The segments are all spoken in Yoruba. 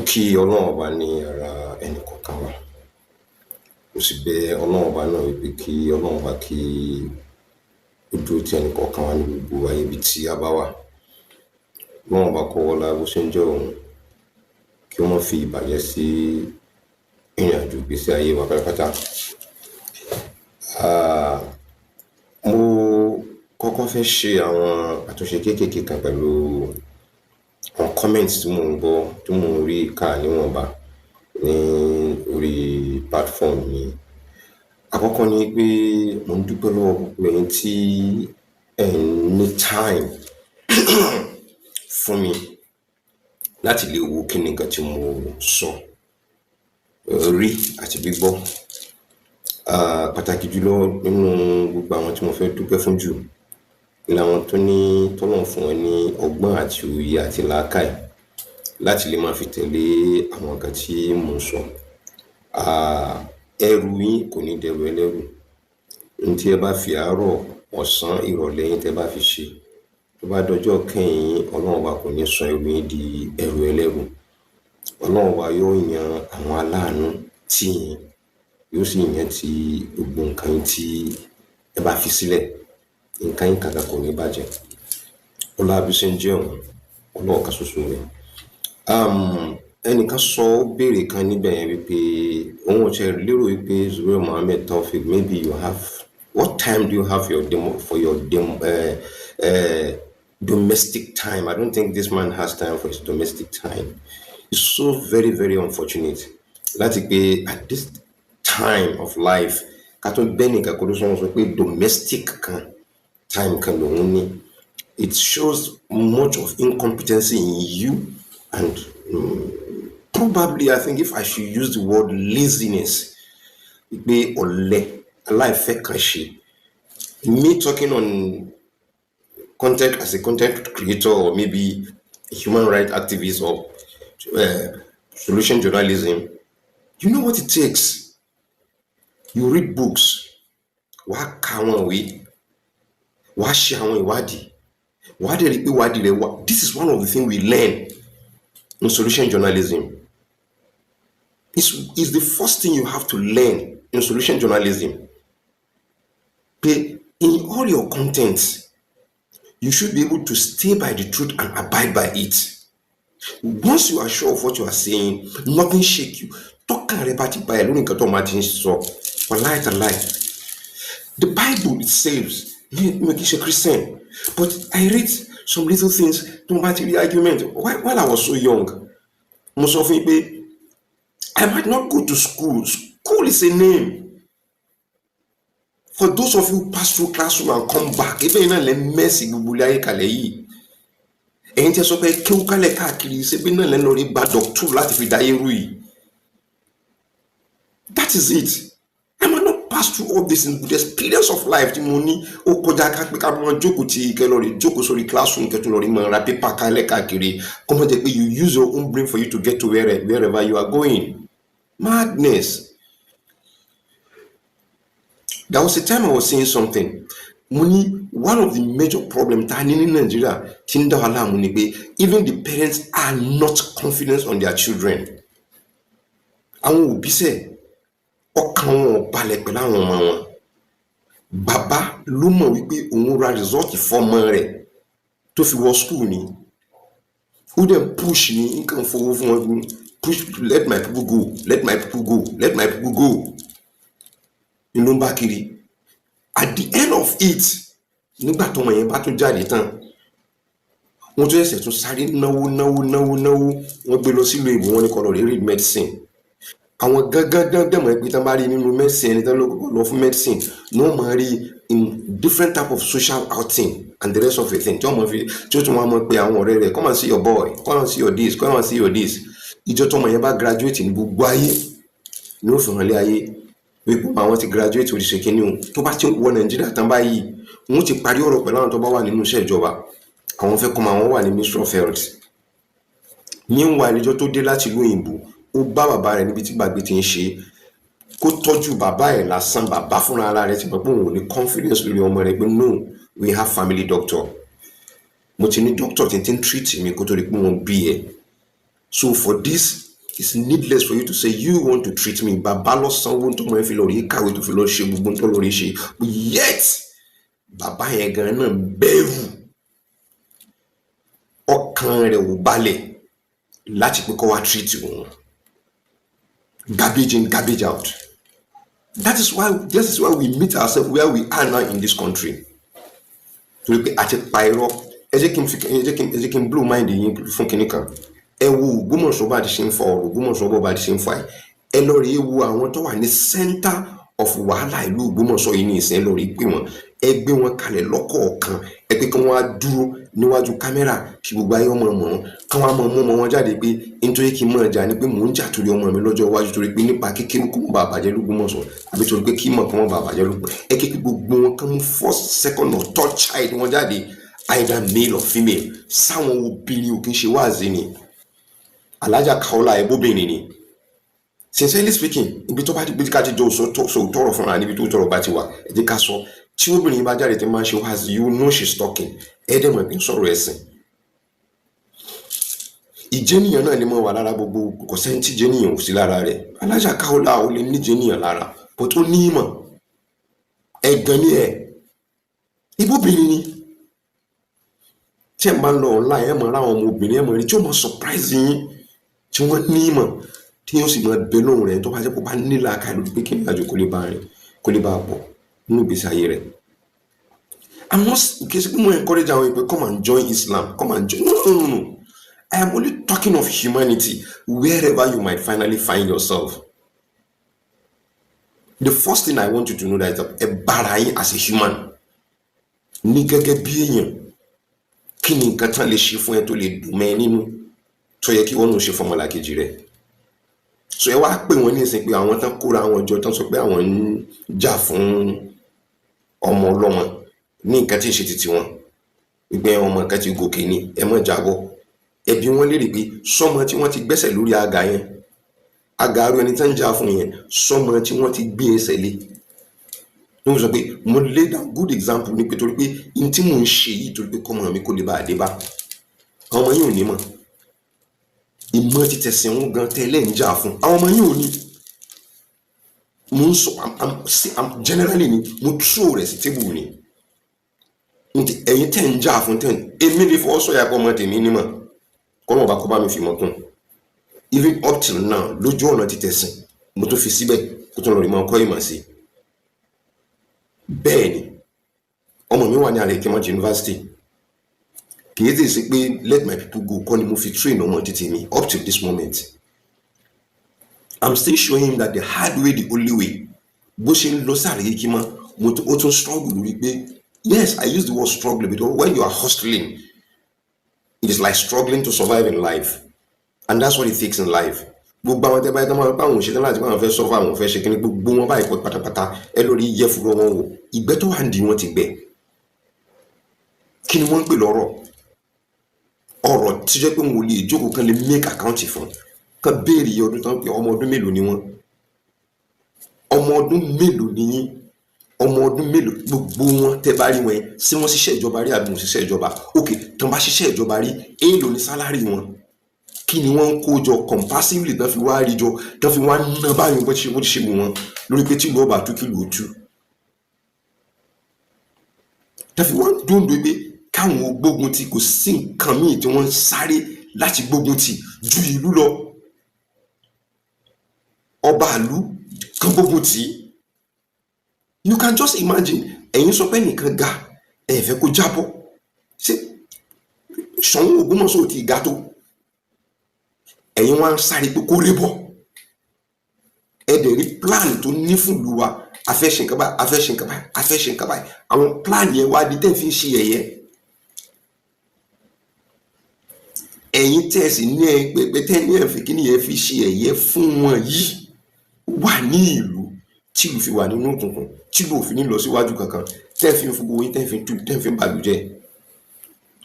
kí ọlọ́run ọba ní ara ẹnì kọ̀ọ̀kan wa mo sì bẹ ọlọ́run ọba náà wípé kí ọlọ́run ọba kí ó dúró ti ẹnì kọ̀ọ̀kan wa ní gbogbo ayé ibi tí a bá wà ọlọ́run ọba kó wọlá bó ṣe ń jẹ́ òun kí wọ́n fi ìbàjẹ́ sí ìrìn àjò ìgbésí ayé wa pátápátá. Mo kọ́kọ́ fẹ́ ṣe àwọn àtúnṣe kéékèèké kan pẹ̀lú àwọn comments tí mo ń gbọ́ tí mo ń rí kà níwọ̀nba ní orí platform mi. Àkọ́kọ́ ni pé mo ń dúpẹ́ lọ́wọ́ gbogbo ẹ̀yin tí ẹ̀ ń ní time fún mi láti lè wo kí ni nǹkan tí mo sọ rí àti gbígbọ́. Pàtàkì jùlọ nínú gbogbo àwọn tí mo fẹ́ dúpẹ́ fún jù ni àwọn tó ní tọ́lọ́run fún wọn ní ọgbọ́n àti òye àti làákàyè láti lè máa fi tẹ̀lé àwọn nǹkan tí mo ń sọ. Ẹrù yín kò ní dẹrù ẹlẹ́rù. Ohun tí ẹ bá fi àárọ̀, ọ̀sán, ìrọ̀lẹ́ yín tẹ́ bá fi ṣe tó bá dọjọ́ kẹ́yìn yín ọlọ́run ọba kò ní sọ ẹrù yín di ẹrù ẹlẹ́rù. Ọlọ́run ọba yóò yan àwọn aláàánú tì yín yóò sì yan ti gbogbo nǹkan yín tí ẹ bá fi sílẹ̀ nǹkan yín kankan kò ní bàjẹ́. Ọlá bí ṣe ń jẹ́ òun ọlọ́run kan ṣoṣo rẹ̀. Ẹnìkan sọ béèrè kan níbẹ̀ yẹn wípé òun ò ṣe lérò wípé Zubairu Mohammed Taofeek, maybe you have, what time do you have for your domestic time? I don't think this man has time for his domestic time. It's so very, very unfortunate láti pé at this time of life ká tó bẹ́ẹ̀ni ká kó ló sọ pé domestic kan time kan lòun ní. It shows much of incompetency in you and probably I think if I should use the word laziness pé ọ̀lẹ aláìfẹ́ kan ṣe. Me talking on content as a content creator or maybe a human rights activist or solution journalism, you know what it takes. You read books, wàá ka àwọn ìwé, wàá ṣe àwọn ìwádìí, wàá dẹ̀ rí pé ìwádìí rẹ̀ wà. This is one of the things we learn in solution journalism. It's the first thing you have to learn in solution journalism. Pé in all your contents, you should be able to stay by the truth and abide by it. Once you are sure of what you are saying, nothing shake you. Tọ́kàn rẹ bá ti bá ẹ lórí nǹkan tó máa ti ń sọ, wàláhì tàláhì. The Bible it says, me kì í ṣe Christian, but I read some little things tó bá ti rí argument while I was so young. Mo sọ fún yín pé I might not go to school. School is a name. For those of you who pass through classroom and come back, even iná lẹ mẹ́sì gbogbo ilé ayé kalẹ̀ yìí. Ẹ̀yin tí ẹ sọ pé kéwú kálẹ̀ káàkiri ṣé bí náà lẹ lọ rí bá doctor láti fi dáyé rú yìí. That is it. I might not pass through all this in the experience of life tí mo ní ó kọjá ká pé ká mọ jókòó tí kẹ lọ rí jókòó sórí classroom kẹ tún lọ rí mọ ra pépà kálẹ̀ káàkiri kó mọ̀ jẹ́ pé you use your own brain for you to get to wherever you are going. Madness. There was a time I was saying something. Money, one of the major problems in Nigeria, even the parents are not confident on their children. Àwọn òbí ṣe ọkàn wọn balẹ̀ pẹ̀lú àwọn ọmọ wọn. Bàbá ló mọ̀ wípé òun ra result fọ́mọ rẹ̀ tó fi wọ school ni. Ó dẹ̀ push ni nǹkan fowó fún wọn. Push, let my people go, let my people go, let my people go. Inú ń bá kiri. At the end of it, nígbà tó ọmọ yẹn bá tún jáde tán, wọ́n tún ẹsẹ̀ tún sáré náwó wọ́n gbé lọ sílùú ìbò wọn ní kó lọ read medicine. Àwọn gangan dẹ̀mọ̀ ẹgbẹ́ tán bá rí nínú medicine ẹni tán lọ fún medicine ní wọ́n máa rí in different type of social outing and the rest of the thing tí ó tún wọ́n mọ̀ pé àwọn ọ̀rẹ́ rẹ̀ come and see your boy, come and see your this, come and see your this. Ìjọ tó ọmọ yẹn bá graduate ní gbogbo ayé ní ó fi hàn lé ayé wípé àwọn ti graduate oríṣi kìíní o tó bá ti wọ Nàìjíríà tán báyìí wọ́n ti parí ọ̀rọ̀ pẹ̀lú àwọn tó bá wà nínú iṣẹ́ ìjọba àwọn fẹ́ kọ́ àwọn wà ní Ministry of Health. Meanwhile ìjọ tó dé láti ìlú òyìnbó ó bá bàbá rẹ̀ níbi tí gbàgbé ti ń ṣe kó tọ́jú bàbá ẹ̀ lásán bàbá fúnra ara rẹ̀ ti mọ̀ pé òun ò ní confidence lórí ọmọ rẹ̀ pé no, we have family doctor. Mo ti ní doctor tí ń treat mi kó tó rí pé wọ́n bí ẹ. So for this it's needless for you to say you want to treat me bàbá lọ sanwó tó mọ ẹ fi lọ rí kàwé tó fi lọ ṣe gbogbo tó lọ rí ṣe yet bàbá yẹn gan náà bẹ̀rù ọkàn rẹ̀ ò balẹ̀ láti pé kó wá treat òun garbage in garbage out. This is why we meet ourselves where we are now in this country. torí pé àti pa irọ́ ẹ jẹ́ kí n blow mind yín fún kinní kan ẹ wo Ògbómọ̀ṣọ́ bá ti ṣe ń fọ ọ̀rọ̀ Ògbómọ̀ṣọ́ bá ti ṣe ń fọ ẹ lọ rí ewu àwọn tó wà ní center of wàhálà ìlú Ògbómọ̀ṣọ́ yìí ní ìsìn ẹ lọ rí pé wọn ẹ gbé wọn kalẹ̀ lọ́kọ̀ọ̀kan ẹ pé kí wọ́n á dúró níwájú kámẹ́rà kí gbogbo ayé ọmọ mọ̀ kí wọ́n á mọ ọmọ wọn jáde pé nítorí kí n mọ̀ jà ni pé mò ń jà torí ọmọ mi lọ́jọ́ iwájú torí pé nípa kékeré kó mọ̀ bá bàjẹ́ l'Ógbómọ̀ṣọ́ àbí torí pé kí mọ̀ kó mọ̀ bá bàjẹ́ l'Ógbómọ̀ṣọ́ ẹ kékeré gbogbo wọn kán mú first second or third child wọn jáde either male or female sáwọn obìnrin ò kí ń ṣe wáàzí ni Alájà Kaola ẹbóbìnrin ni sincerely speaking ibi tó bá ti gbé ká ti jọ tọrọ fúnra níbi tó tọrọ bá ti wà ẹ jẹ́ ká sọ tí obìnrin bá jáde tí máa ń ṣe wáàzí you know she's talking ẹ dẹ̀ mọ̀ pé ń sọ̀rọ̀ ẹ̀sìn ìjẹniyàn náà lè mọ̀ wà lára gbogbo kò sẹ́ni tí ìjẹniyàn ò sí lára rẹ̀ Alájà Kaola ò lè ní ìjẹniyàn lára but ó ní ìmọ̀ ẹ̀gàn ni ẹ̀ ibóbìnrin ni tí ẹ máa ń lọ online ẹ mọ̀ láwọn ọmọ obìnrin ẹ mọ̀ rí tí ó mọ̀ surprise yín tí wọ́n ní ìmọ̀ tí yóò sì máa bẹ lóhùn rẹ̀ tó bá jẹ́ kó bá nílà ká lórí pé kí ní àjò kó lè bá pọ̀ nínú ìgbésí ayé rẹ̀. I'm not kì í ṣe pé mo encourage àwọn ìpè come and join Islam come and join no. I am only talking of humanity wherever you might finally find yourself. The first thing I want you to know that ẹ bára yín as a human ní gẹ́gẹ́ bí èèyàn kí ni nǹkan tán lè ṣe fún ẹ tó lè dùn mẹ́ nínú tó yẹ kí wọ́n náà ṣe fún ọmọlàkejì rẹ̀ so ẹ wá pè wọ́n ní ìsìn pé àwọn tán kóra àwọn ọjọ́ tán sọ pé àwọn ń jà fún ọmọ ọlọ́mọ ní nǹkan tí ì ṣe títí wọn wípé ọmọ nǹkan ti gòkè ni ẹ mọ̀ jábọ́ ẹbí wọn léèrè pé sọmọ tí wọ́n ti gbẹ́sẹ̀ lórí àga yẹn àga aró ẹni tán ń jà fún yẹn sọmọ tí wọ́n ti gbé ẹsẹ̀ lé ló ń sọ pé mo lay down good example ní pé torí pé n tí mò ń ṣe yìí torí pé kọ́mọ mi kò lè bá a dé bá àwọn ọmọ yìí ò ní mọ̀ ìmọ̀ ti tẹ̀sìn wọn gan tẹ́lẹ̀ ń jà fún àwọn ọmọ yìí ò ní mo ń sọ I'm generally ni mo tú rẹ̀ sí tébù ni ẹ̀yin tẹ̀ ń jà fún tẹ̀ èmi lè fọwọ́ sọ̀yà pọ̀ ọmọ tèmi nímọ̀ kọ́mọ bá kọ́ bá mi fi mọ̀ kún even up till now lójú ọ̀nà ti tẹ̀sìn mo tó fi síbẹ̀ kó tó lọ rí mọ́ ọkọ́ ìmọ̀ sí bẹ́ẹ̀ ni ọmọ mi wà ní Arekimaji University kì í tèsí pé let my people go kọ́ ni mo fi train ọmọ títí mi up till this moment I'm still showing him that the hard way the only way bó ṣe ń lọ sí Arekima ó tún struggle lórí pé yes I use the word struggle because when you are hustling it is like struggling to survive in life and that's what it takes in life gbogbo àwọn tẹ́bá ẹ̀dá máa bá àwọn òṣèlú láti bá àwọn fẹ́ sọ́fà àwọn fẹ́ ṣe kí ní gbogbo wọn báyìí pọ̀ pátápátá ẹ lórí yẹ fúnra wọn wò ìgbẹ́ tó wà ń di wọn ti gbẹ kí ni wọ́n ń pè lọ́rọ̀ ọ̀rọ̀ tí jẹ́ pé wọn ò lè jókòó kan lè make account fún kan béèrè iye ọdún tán pé ọmọ ọdún mélòó ni wọ́n ọmọ ọdún mélòó ni yín ọmọ ọdún mélòó gbogbo wọn tẹ́ bá rí wọn yẹn sí wọ́n ṣiṣẹ́ ìjọba rí àbí wọn ṣiṣẹ́ ìjọba ok tán bá ṣiṣẹ́ ìjọba rí èèlò ní sálárì wọn kí ni wọ́n ń kó jọ comparatively tán fi wá rí jọ tán fi wá ná báyìí bó ti ṣe wù wọn lórí pé tí ìlú ọba tó kìlú òtú tán fi wá dóńdó pé káwọn gbógun ti kò sí nǹkan míì tí wọ́n ń sáré láti gbógun ti ju ìlú lọ ọba ìlú kan gbógun ti you can just imagine ẹ̀yin sọ pé nìkan ga ẹ fẹ́ kó jábọ́ ṣé Ṣọ̀ún Ògbómọ̀ṣọ́ ti ga tó ẹ̀yin wá ń sáré pé kó rí bọ́ ẹ dẹ̀ rí plan tó ní fún ìlú wa afẹ́ṣe nǹkan báyìí àwọn plan yẹn wá di tẹ́ fi ń ṣe yẹ̀yẹ́ ẹ̀yin tẹ́ẹ̀sì ní ẹgbẹ́ tẹ́ ní ẹ̀fẹ́ kí ni ẹ fi ṣe yẹ̀yẹ́ fún wọn yìí wà ní ìlú tí ìlú fi wà nínú òkùnkùn tí ìlú òfin ní lọ síwájú kankan tẹ́ fi ń fowó yín tẹ́ fi ń bàlújẹ́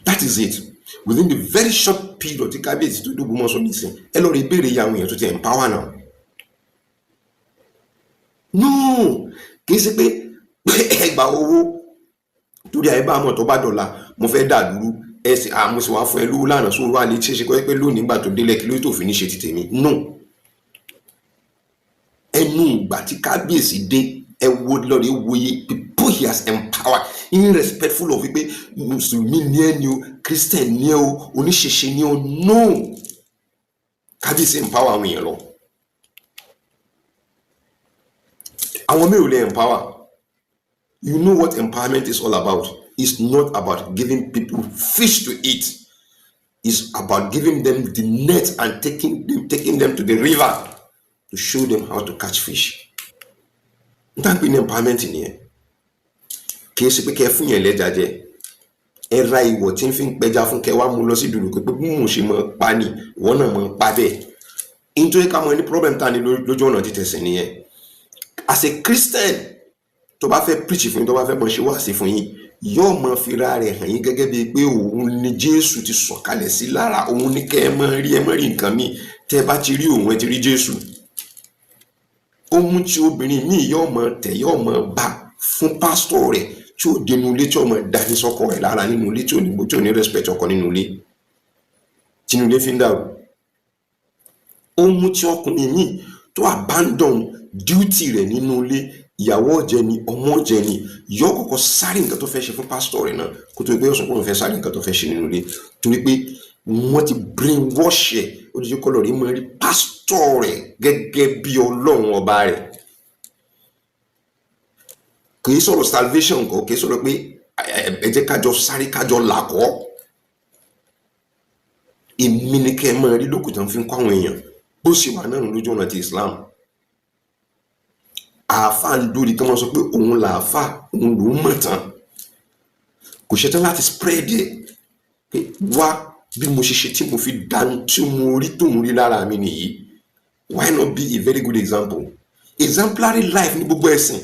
that is it within the very short period tí kábíyèsí tó dógún mọ́sọ́ nísìn ẹ lọ rí ìbéèrè ya àwọn èèyàn tó ti empower now no kì í ṣe pé ẹgbà owó torí àyè bá mọ̀ tó bá dọ̀la mo fẹ́ dà dúró ẹ sì mo sì wá fún ẹ lówó lánàá sóò wá lè ṣe kọ́ pé lónìí nígbà tó délẹ̀ kí ló tó fi ní ṣe ti tèmi no ẹnu ìgbà tí kábíyèsí dé ẹ wo lọ́ọ̀rẹ́ wòye people he has empowered irrespectful of wípé mùsùlùmí ní ẹ ni o christian ní ẹ o oníṣẹ̀ṣe ní o no kábíyèsí empower àwọn èèyàn lọ àwọn mẹ́rin lè empower. You know what empowerment is all about. It's not about giving people fish to eat. It's about giving them the net and taking them to the river to show them how to catch fish. That being empowerment in here. Kì í ṣe pé kẹ́ fún yẹn lẹ́jà jẹ. Ẹ ra ìwọ̀ tí ń fi ń pẹja fún kẹ́ wá mú lọ sí dùdù pé bí mo ṣe mọ̀ pa ni ìwọ náà mọ̀ pa bẹ́ẹ̀. Nítorí ká mọ̀ ní problem tá ní lójú ọ̀nà títẹ̀sẹ̀ nìyẹn. As a Christian, tó bá fẹ́ preach fún yín, tó bá fẹ́ mọ̀ ṣe wá sí fún yín, yóò mọ̀ fira rẹ̀ hàn yín gẹ́gẹ́ bíi pé òun ni Jésù ti sọ̀kalẹ̀ sí lára, òun ní kẹ́ ẹ mọ̀ rí nǹkan míì tẹ́ bá ti rí òun ẹ ti rí Jésù. Ó mú tí obìnrin míì yóò mọ̀ tẹ̀ yóò mọ̀ bá fún pásítọ̀ rẹ̀ tí ó dénú ilé tí ó mọ̀ dání sọ́kọ rẹ̀ lára nínú ilé tí ò ní respect ọkọ nínú ilé tí inú ilé fi ń dàrú. Ó mú tí ọkùnrin míì tó abandon duty rẹ̀ nínú ilé, ìyàwó ọ̀jẹ̀ ni ọmọ ọ̀jẹ̀ ni yóò kọ́kọ́ sáré nǹkan tó fẹ́ ṣe fún pásítọ̀ rẹ̀ náà kó tó gbé ọ̀sán kó lóun fẹ́ sáré nǹkan tó fẹ́ ṣe nínú ilé torí pé wọ́n ti brainwash ẹ̀ ó ti jẹ́ kọ́ lọ́ọ̀rí mọ́ rí pásítọ̀ rẹ̀ gẹ́gẹ́ bí ọlọ́run ọba rẹ̀. Kì í sọ̀rọ̀ salvation kọ́, kì í sọ̀rọ̀ pé ẹ jẹ́ kájọ sáré kájọ làkọ́. Èmi ni kẹ́ ẹ mọ́ rí lókùtàn fi ń kọ́ àwọn èèyàn bó ṣe wà náà lójú ọ̀nà ti Islam. Àáfà ń dórí kí wọ́n sọ pé òun làáfà òun ló mọ̀ tán kò ṣetán láti spread ẹ̀ pé wá bí mo ṣe ṣe tí mo fi dánú tí mo rí tó ń rí lára mi nìyí. Why not be a very good example? Exemplary life ní gbogbo ẹ̀sìn.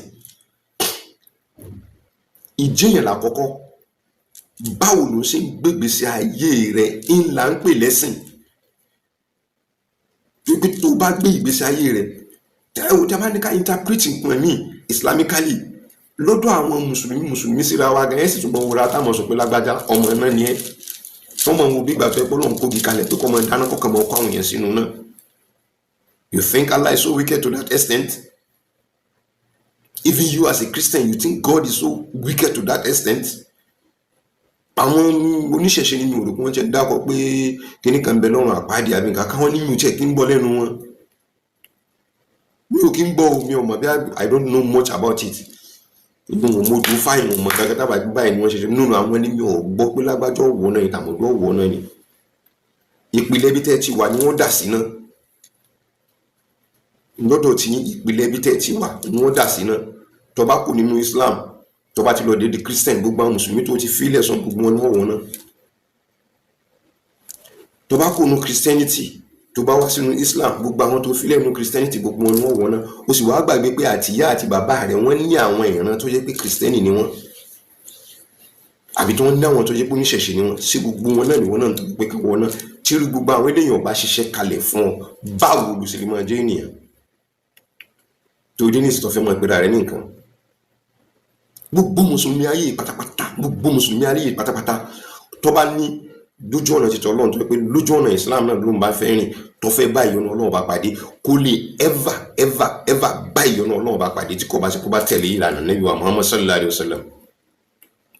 Ìjẹyàn lákọ́kọ́ báwo ló ṣe ń gbégbèsè ayé rẹ̀ ńlá ń pè lẹ́sìn pé tó bá gbé ìgbésí ayé rẹ̀ tẹ́wọ́ tí a bá ní ká interpret nǹkan mi islamically lọ́dọ̀ àwọn mùsùlùmí síra wa gan ẹ̀ sì túnbọ̀ wúra táwọn sọ pé lágbájá ọmọ náà ni ẹ́ wọ́n mọ̀ wọ́n bí ìgbà tó ẹ pọ́lọ́ ń kógi kalẹ̀ pé kọ́ mọ dáná kọ́kọ́ mọ ọkọ àwọn yẹn sínú náà. You think Allah is so wicked to that extent? Even you as a Christian, you think God is so wicked to that extent? Àwọn oníṣẹ̀ṣe nínú òrùkún wọn ṣe dákọ̀ pé kíní kan bẹ lọ́rùn àpáàdé àbí nǹkan káwọn nínú iṣẹ́ kí ń bọ́ lẹ́nu wọn. Mi ò kí ń gbọ́ omi ọmọ bí I don't know much about it. Inú wọn mo dùn fáìmù ọmọ kankan tábà báyìí ni wọ́n ṣe ṣe nínú àwọn ẹni mi ò gbọ́ pé lágbájọ́ wọ̀ náà ìtàmọ̀dọ́ wọ̀ náà ni. Ìpìlẹ̀ bí tẹ́ ti wà ni wọ́n dà sí náà. Lọ́dọ̀ tí ìpìlẹ̀ bí tẹ́ ti wà ni wọ́n dà sí náà. Tó bá kù nínú Islam tó bá ti lọ dédé Christian gbogbo àwọn mùsùlùmí tó ti fílẹ̀ sọ gbogbo wọn ni wọ́n wọ̀ náà. Tó bá kù nínú Christianity tó bá wá sínú Islam gbogbo àwọn tó fílẹ̀ nínú Christianity gbogbo wọn ni wọ́n wọ̀ náà. Ó sì wá gbàgbé pé àtìyá àti bàbá rẹ̀ wọ́n ní àwọn ìran tó jẹ́ pé Christian ni wọ́n àbí tí wọ́n ní àwọn tó jẹ́ pé oníṣẹ̀ṣe ni wọ́n sí gbogbo wọn náà ni wọ́n náà tó pé kí wọ́n náà tí irú gbogbo àwọn eléyàn bá ṣiṣẹ́ kalẹ̀ fún ọ báwo ló sì lè máa jẹ́ ènìyàn tó dé ní ìsìtọ́ fẹ́ mọ ìpẹ́ra rẹ̀ ní nǹkan. Gbogbo mùsùlùmí ayé pátápátá tó bá ní lójú ọ̀nà títọ́ Ọlọ́run tó pé lójú ọ̀nà Islam náà ló ń bá fẹ́ rìn tó fẹ́ bá ìyọ́nú Ọlọ́run bá pàdé kó lè ever bá ìyọ́nú Ọlọ́run bá pàdé tí kò bá ṣe kó bá tẹ̀lé ìlànà Nábì wa Muhammad sallallahu alayhi wa sallam.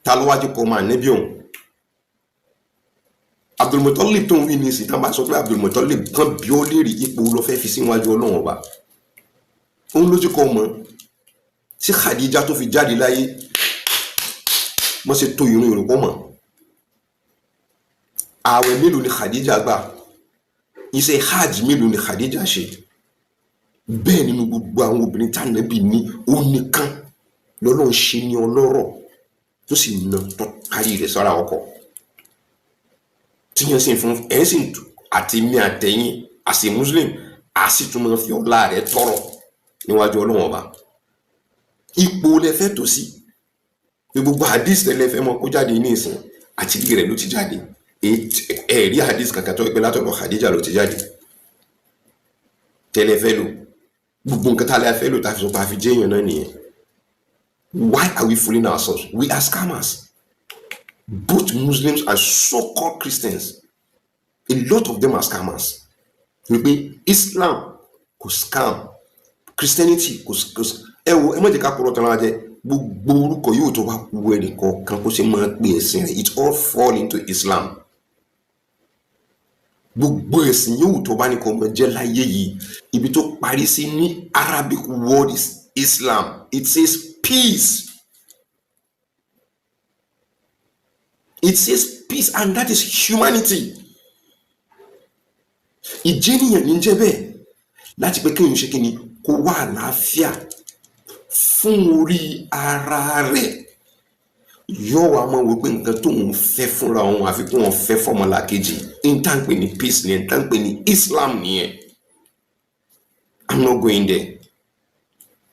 Ta ló wájú kọ́ máa nẹ́bí òun? Abdul Muttalib tó ń wí ní ìsìn tán bá sọ pé Abdul Muttalib kan bí ó léèrè ipò lọ fẹ́ fi síwájú Ọlọ́run ọba òun lójú kọ́ mọ́ tí Khadija tó fi jáde láyé wọ́n ṣe tó irun ìrùkọ́ mọ́. Ààwẹ̀ mélòó ni Khadija gbà? Iṣẹ́ hajj mélòó ni Khadija ṣe? Bẹ́ẹ̀ nínú gbogbo àwọn obìnrin tá Nábì ní ó nìkan lọ́lọ́run ṣe ní ọlọ́rọ̀ tó sì ná tó kárí rẹ̀ sára ọkọ̀ tí yẹn sì fún ẹ̀ sì àti mi àtẹ̀yìn àti Muslim a sì tún máa fi ọlá rẹ̀ tọrọ níwájú Ọlọ́run ọba. Ipò lẹ́fẹ́ tó sí gbogbo hadith tẹ́lẹ̀fẹ́ mọ́ kó jáde ní ìsìn àti ilé rẹ̀ ló ti jáde ẹ̀rí hadith kankan tó pẹ́ látọ̀dọ̀ Khadija ló ti jáde tẹ́lẹ̀fẹ́ lò gbogbo nǹkan tá a lè fẹ́ lò tá a fi sọ pé a fi jẹ́ èèyàn náà nìyẹn. Why are we fooling ourselves? We are scammers. Both Muslims and so-called Christians, a lot of them are scammers. Islam kò scam, Christianity ẹ wo ẹ má jẹ́ ká purọ́ tán lára jẹ gbogbo orúkọ yóò tó bá wu ẹnì kọ̀ọ̀kan kó ṣe máa pe ẹ̀sìn rẹ̀ it all fall into Islam. Gbogbo ẹ̀sìn yóò tó bá ní kó máa jẹ́ láyé yìí ibi tó parí sí ní Arabic word is Islam. It says peace. It says peace and that is humanity. Ìjẹ́nìyàn ní jẹ́ bẹ́ẹ̀ láti pé kéèyàn ṣe kí ni kó wà àlàáfíà fún orí ara rẹ̀ yóò wá mọ̀ wípé nǹkan tó ń fẹ́ fúnra òun àfi kó wọn fẹ́ fọmọlàkejì ìtànpé ní peace ni ìtànpé ní Islam nìyẹn. I'm not going there.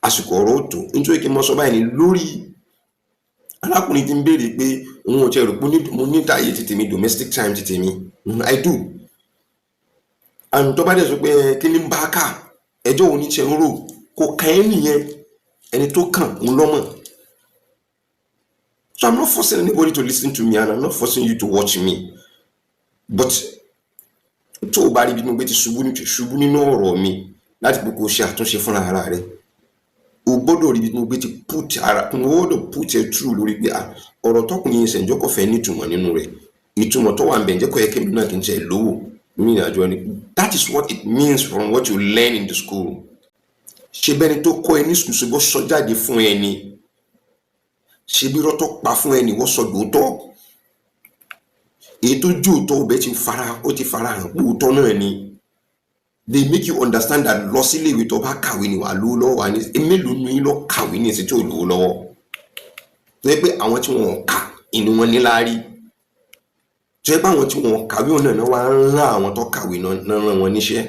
Àsìkò ọ̀rọ̀ òtò nítorí kí n mọ sọ báyìí ni lórí arákùnrin tí ń béèrè pé òun ò tiẹ̀ rò pé mo ní táyé ti tèmi domestic time ti tèmi I do. And tó bá dẹ̀ sọ pé kí ni ń bá ká ẹjọ́ òun ní tiẹ̀ ń rò kò kàn ẹ́ nìyẹn ẹni tó kàn ń lọ́mọ̀. So I'm not forcing anybody to listen to me and I'm not forcing you to watch me. But tó o bá rí bí mo gbé ti ṣubú nínú ọ̀rọ̀ mi láti pé kó ṣe àtúnṣe fúnra ara rẹ̀ o gbọ́dọ̀ rí bí mo gbé ti put it through lórí pé ọ̀rọ̀ tọkùnrin ẹsẹ̀ ìjọ kọfẹ́ nítumọ̀ nínú rẹ̀ ìtumọ̀ tó wà ń bẹ̀ ǹjẹ́ kọ́ yẹ kí mi náà kí n ṣe lówó nínú ìrìnàjò ẹni. That is what it means from what you learn in the school. Ṣé bẹ́ni tó kọ́ ẹ ní sùkúl ṣe bọ́ sọ jáde fún ẹni ṣe bí rọ́tọ́ pa fún ẹni wọ́n sọ lóòótọ́ èyí tó jó òótọ́ ọbẹ̀ ti fara hàn pé òótọ́ náà ni. They make you understand that lọ sílé ìwé tó bá kàwé ni wà lówó lọ́wọ́ wa ní mélòó ni yín lọ kàwé ní èsì tí ò lówó lọ́wọ́ tó yẹ pé àwọn tí wọn kà inú wọn níláárí tó yẹ pé àwọn tí wọn kàwé ọ̀nà náà wá ń rán àwọn tó kàwé náà rán wọn níṣẹ́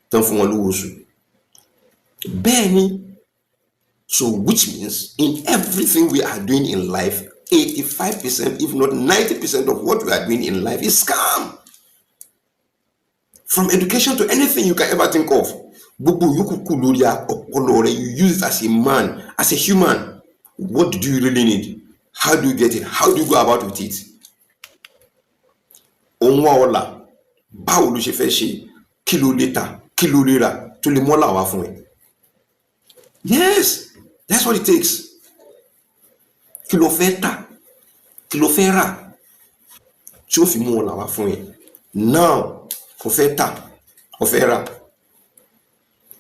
tán fún wọn lówó oṣù. Bẹ́ẹ̀ ni so which means in everything we are doing in life 85% if not 90% of what we are doing in life is scam. From education to anything you can ever think of. Gbogbo yòókù kù lórí ọpọlọ rẹ you use it as a man, as a human. What do you really need? How do you get it? How do you go about with it? Òun wá ọ̀la báwo ló ṣe fẹ́ ṣe kí ló lè tà kí ló lè rà tó lè mọ́là wá fún ẹ. Yes, that's what it takes. Kí ló fẹ́ tà kí ló fẹ́ rà tí ó fi mú ọ̀la wá fún ẹ. Now kò fẹ́ tà kò fẹ́ rà